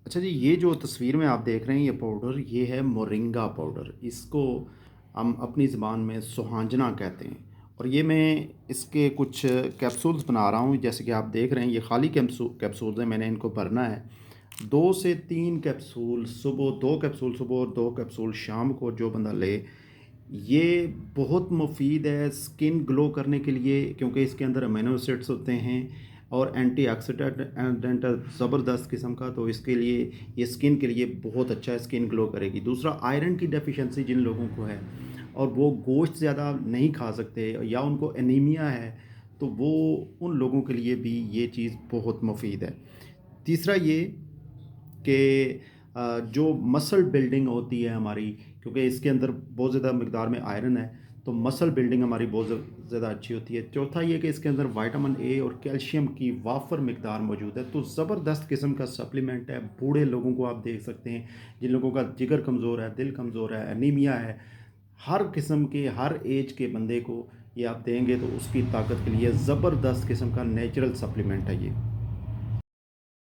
अच्छा जी, ये जो तस्वीर में आप देख रहे हैं ये पाउडर, ये है मोरिंगा पाउडर। इसको हम अपनी ज़ुबान में सुहांजना कहते हैं और ये मैं इसके कुछ कैप्सूल्स बना रहा हूँ। जैसे कि आप देख रहे हैं ये खाली कैप्सूल्स हैं, मैंने इनको भरना है। 2 से 3 कैप्सूल सुबह, 2 कैप्सूल सुबह और 2 कैप्सूल शाम को जो बंदा ले, ये बहुत मुफ़ीद है स्किन ग्लो करने के लिए, क्योंकि इसके अंदर अमीनो एसिड्स होते हैं और एंटीऑक्सीडेंट डेंट ज़बरदस्त किस्म का, तो इसके लिए ये स्किन के लिए बहुत अच्छा है, स्किन ग्लो करेगी। दूसरा, आयरन की डेफिशिएंसी जिन लोगों को है और वो गोश्त ज़्यादा नहीं खा सकते या उनको एनीमिया है, तो वो उन लोगों के लिए भी ये चीज़ बहुत मुफ़ीद है। तीसरा ये कि जो मसल बिल्डिंग होती है हमारी, क्योंकि इसके अंदर बहुत ज़्यादा मिकदार में आयरन है, तो मसल बिल्डिंग हमारी बहुत ज़्यादा अच्छी होती है। चौथा ये कि इसके अंदर विटामिन ए और कैल्शियम की वाफ़र मिकदार मौजूद है, तो ज़बरदस्त किस्म का सप्लीमेंट है। बूढ़े लोगों को आप देख सकते हैं, जिन लोगों का जिगर कमज़ोर है, दिल कमज़ोर है, एनीमिया है, हर किस्म के, हर एज के बंदे को ये आप देंगे तो उसकी ताकत के लिए ज़बरदस्त किस्म का नेचुरल सप्लीमेंट है ये।